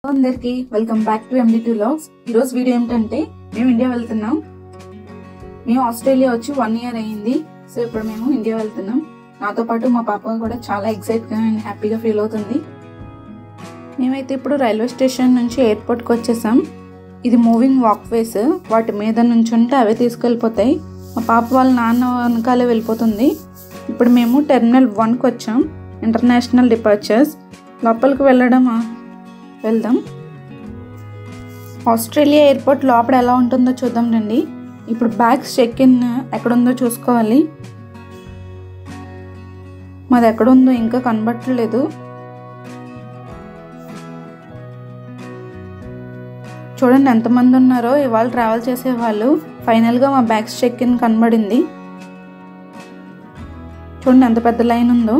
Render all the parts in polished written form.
అందరికి welcome back to MD2 Vlogs. ఈ రోజు వీడియో ఏంటంటే మేము ఇండియా వెళ్తున్నాం. మేము ఆస్ట్రేలియా వచ్చి 1 year అయ్యింది. సో ఇప్పుడు మేము ఇండియా వెళ్తున్నాం. నాతో పాటు మా పాప కూడా చాలా ఎక్సైట్ గా అండ్ హ్యాపీగా ఫీల్ అవుతుంది. మేమైతే ఇప్పుడు రైల్వే స్టేషన్ నుంచి ఎయిర్పోర్ట్ కి వచ్చేసాం. ఇది మూవింగ్ వాక్ వేస్, వాటి మీద నుంచి ఉంటే అవే తీసుకెళ్ళిపోతాయి. మా పాప వాళ్ళ నాన్న వెనకాలే వెళ్ళిపోతుంది. ఇప్పుడు మేము టెర్మినల్ 1 కి వచ్చాం. International departures. లోపలికి వెళ్దాం. ఆస్ట్రేలియా ఎయిర్పోర్ట్ లోపల ఎలా ఉంటుందో చూద్దాం రండి. ఇప్పుడు బ్యాగ్స్ చెక్ ఇన్ ఎక్కడుందో చూసుకోవాలి. మాది ఎక్కడుందో ఇంకా కనబట్టలేదు. చూడండి ఎంతమంది ఉన్నారో ఇవాళ ట్రావెల్ చేసేవాళ్ళు. ఫైనల్గా మా బ్యాగ్స్ చెక్ ఇన్ కనబడింది. చూడండి ఎంత పెద్ద లైన్ ఉందో.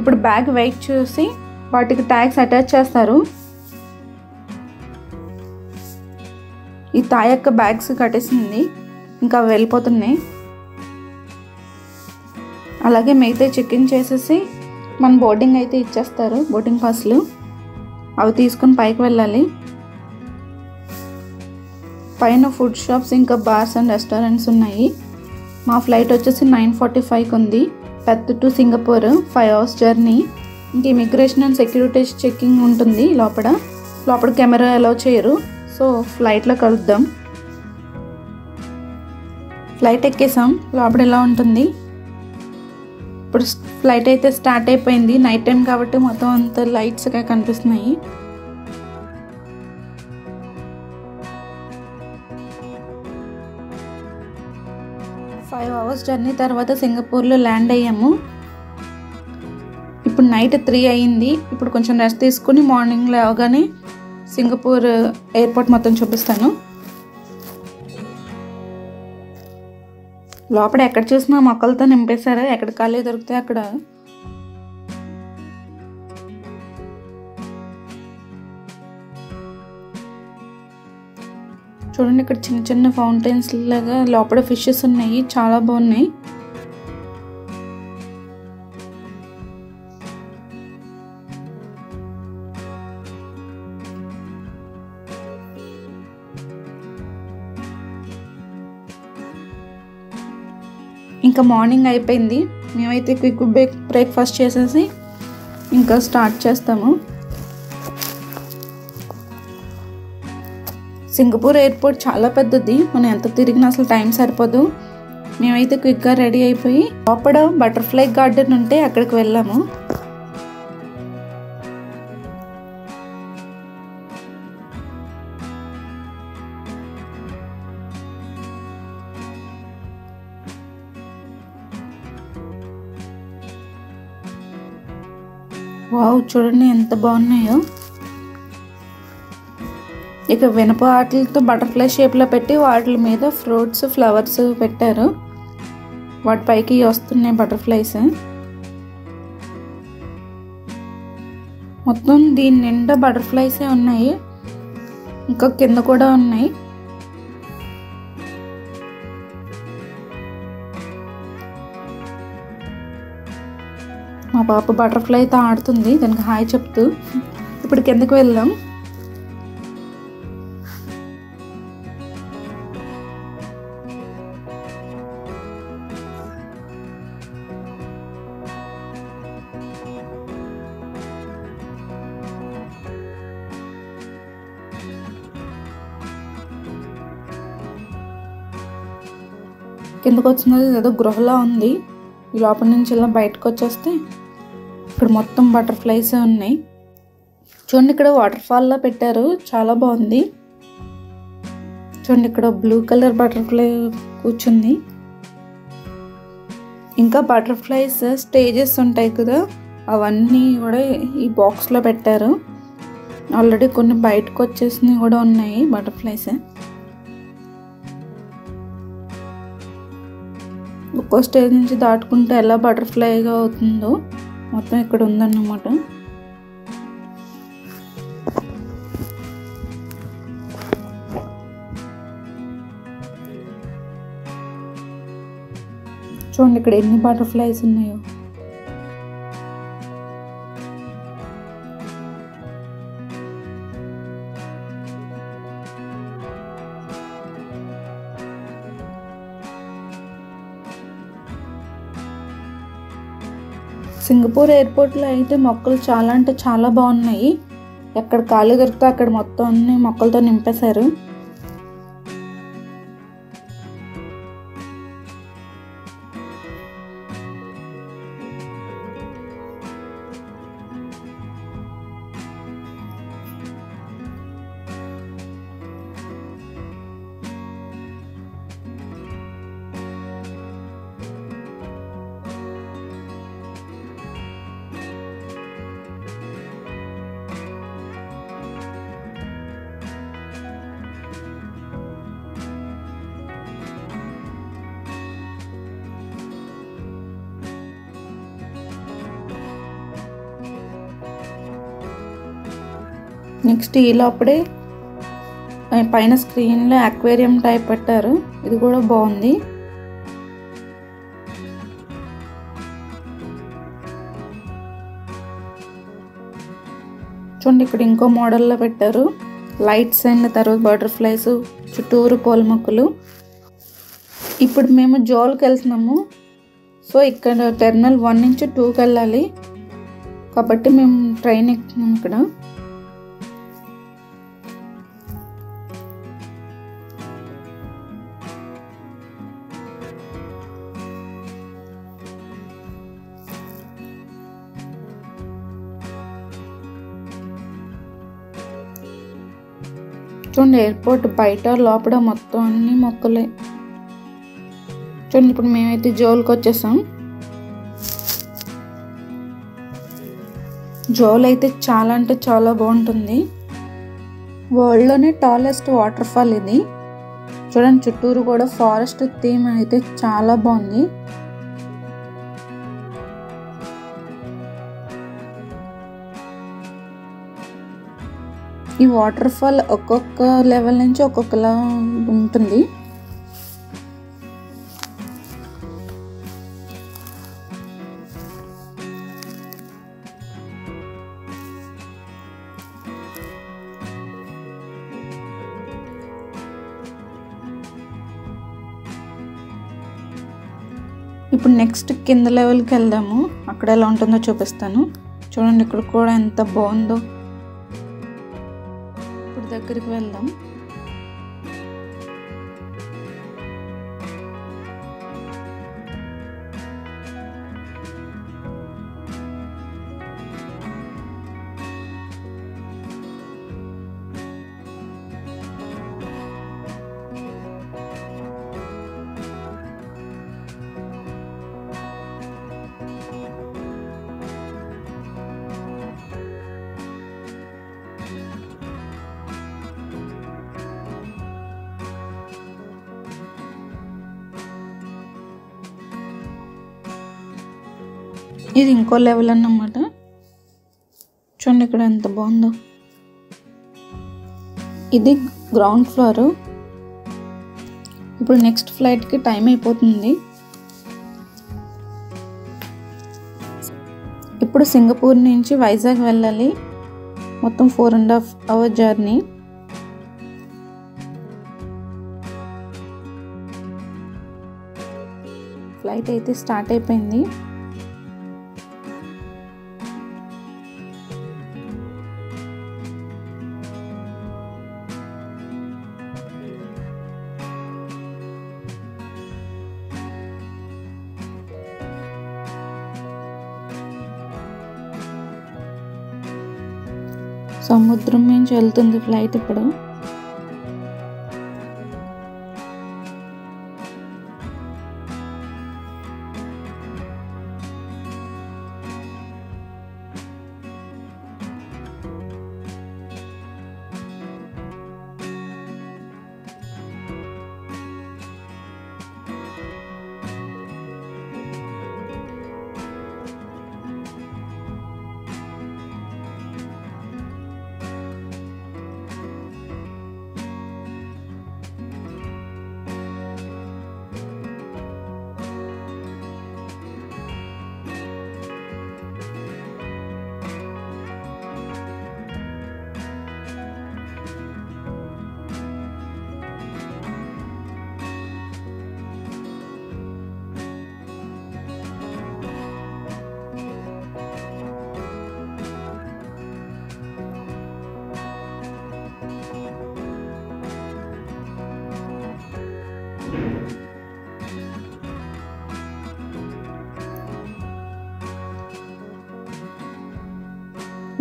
ఇప్పుడు బ్యాగ్ వెయిట్ చూసి వాటికి ట్యాగ్స్ అటాచ్ చేస్తారు. ఈ తాయక్క బ్యాగ్స్ కట్టేసింది, ఇంకా వెళ్ళిపోతున్నాయి. అలాగే మిగతా చెక్ఇన్ చేసేసి మన బోర్డింగ్ అయితే ఇచ్చేస్తారు, బోర్డింగ్ పాస్లు. అవి తీసుకొని పైకి వెళ్ళాలి. పైన ఫుడ్ షాప్స్ ఇంకా బార్స్ అండ్ రెస్టారెంట్స్ ఉన్నాయి. మా ఫ్లైట్ వచ్చేసి 9:45కి ఉంది. Perth to Singapore 5 hours journey. ఇంక ఇమిగ్రేషన్ అండ్ సెక్యూరిటీ చెక్కింగ్ ఉంటుంది లోపల కెమెరా అలౌ చేయరు. సో ఫ్లైట్లో కలుద్దాం. ఫ్లైట్ ఎక్కేసాం. లోపల ఎలా ఉంటుంది. ఇప్పుడు ఫ్లైట్ అయితే స్టార్ట్ అయిపోయింది. నైట్ టైం కాబట్టి మొత్తం అంతా లైట్స్గా కనిపిస్తున్నాయి. ఫైవ్ అవర్స్ జర్నీ తర్వాత సింగపూర్లో ల్యాండ్ అయ్యాము. ఇప్పుడు నైట్ 3 అయ్యింది. ఇప్పుడు కొంచెం రెస్ట్ తీసుకుని మార్నింగ్ లేవగానే సింగపూర్ ఎయిర్పోర్ట్ మొత్తం చూపిస్తాను. లోపల ఎక్కడ చూసినా మొక్కలతో నింపేశారు. ఎక్కడ ఖాళీ దొరికితే అక్కడ. చూడండి ఇక్కడ చిన్న చిన్న ఫౌంటైన్స్ లాగా లోపల ఫిషెస్ ఉన్నాయి, చాలా బాగున్నాయి. ఇంకా మార్నింగ్ అయిపోయింది. మేమైతే క్విక్ బ్రేక్ఫాస్ట్ చేసేసి ఇంకా స్టార్ట్ చేస్తాము. సింగపూర్ ఎయిర్పోర్ట్ చాలా పెద్దది. మనం ఎంత తిరిగినా అసలు టైం సరిపోదు. మేమైతే క్విక్గా రెడీ అయిపోయి లోపల బటర్ఫ్లై గార్డెన్ ఉంటే అక్కడికి వెళ్ళాము. వావ్, చూడండి ఎంత బాగున్నాయో. ఇక వెనప వాటితో బటర్ఫ్లై షేప్లో పెట్టి వాటి మీద ఫ్రూట్స్, ఫ్లవర్స్ పెట్టారు. వాటిపైకి వస్తున్నాయి బటర్ఫ్లైస్. మొత్తం దీని నిండా బటర్ఫ్లైసే ఉన్నాయి. ఇంకా కింద కూడా ఉన్నాయి. మా పాప బటర్ఫ్లైతో ఆడుతుంది, దానికి హాయ్ చెప్తూ. ఇప్పుడు కిందకు వెళ్దాం. కిందకు వచ్చినది ఏదో గృహలా ఉంది. ఈ లోపల నుంచి ఇలా బయటకు వచ్చేస్తే ఇక్కడ మొత్తం బటర్ఫ్లైస్ ఉన్నాయి. చూడండి ఇక్కడ వాటర్ ఫాల్లా పెట్టారు, చాలా బాగుంది. చూడండి ఇక్కడ బ్లూ కలర్ బటర్ఫ్లై కూర్చుంది. ఇంకా బటర్ఫ్లైస్ స్టేజెస్ ఉంటాయి కదా, అవన్నీ కూడా ఈ బాక్స్లో పెట్టారు. ఆల్రెడీ కొన్ని బయటకు వచ్చేసినవి కూడా ఉన్నాయి బటర్ఫ్లైస్. ఒక్కో స్టేజ్ నుంచి దాటుకుంటే ఎలా బటర్ఫ్లైగా అవుతుందో మొత్తం ఇక్కడ ఉందన్నమాట. చూడండి ఇక్కడ ఎన్ని బటర్ఫ్లైస్ ఉన్నాయో. సింగపూర్ ఎయిర్పోర్ట్లో అయితే మొక్కలు చాలా అంటే చాలా బాగున్నాయి. ఎక్కడ ఖాళీ దొరికితే అక్కడ మొత్తం అన్ని మొక్కలతో నింపేశారు. నెక్స్ట్ ఈ లోపడే పైన స్క్రీన్లో అక్వేరియం టైప్ పెట్టారు. ఇది కూడా బాగుంది. చూడండి ఇక్కడ ఇంకో మోడల్లో పెట్టారు. లైట్స్ అండ్ తర్వాత బటర్ఫ్లైస్, చుట్టూరు పూల మొక్కలు. ఇప్పుడు మేము జోల్కి వెళ్తున్నాము. సో ఇక్కడ టెర్మినల్ 1 నుంచి 2కి వెళ్ళాలి కాబట్టి మేము ట్రైన్ ఎక్కుతున్నాము. ఇక్కడ చూడండి ఎయిర్పోర్ట్ బయట లోపల మొత్తం అన్ని మొక్కలే. చూడండి ఇప్పుడు మేమైతే జోల్కి వచ్చేసాం. జోల్ అయితే చాలా అంటే చాలా బాగుంటుంది. వరల్డ్లోనే టాలెస్ట్ వాటర్ ఫాల్ ఇది. చూడండి చుట్టూరు కూడా ఫారెస్ట్ థీమ్ అయితే చాలా బాగుంది. ఈ వాటర్ ఫాల్ ఒక్కొక్క లెవెల్ నుంచి ఒక్కొక్కలా ఉంటుంది. ఇప్పుడు నెక్స్ట్ కింద లెవెల్కి వెళ్దాము. అక్కడ ఎలా ఉంటుందో చూపిస్తాను. చూడండి ఇక్కడ కూడా ఎంత బాగుందో. ఇప్పుడు దగ్గరికి వెళ్దాం. ఇది ఇంకో లెవెల్ అన్నమాట. చూడండి ఇక్కడ ఎంత బాగుందో. ఇది గ్రౌండ్ ఫ్లోర్. ఇప్పుడు నెక్స్ట్ ఫ్లైట్కి టైం అయిపోతుంది. ఇప్పుడు సింగపూర్ నుంచి వైజాగ్ వెళ్ళాలి. మొత్తం 4.5 hour జర్నీ. ఫ్లైట్ అయితే స్టార్ట్ అయిపోయింది. సముద్రం నుంచి వెళ్తుంది ఫ్లైట్ ఇప్పుడు.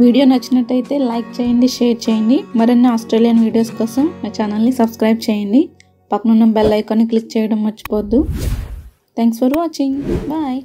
వీడియో నచ్చినట్టయితే లైక్ చేయండి, షేర్ చేయండి. మరిన్ని ఆస్ట్రేలియన్ వీడియోస్ కోసం మా ఛానల్ని సబ్స్క్రైబ్ చేయండి. పక్కనున్న బెల్ ఐకాన్ని క్లిక్ చేయడం మర్చిపోవద్దు. Thanks for watching. బాయ్.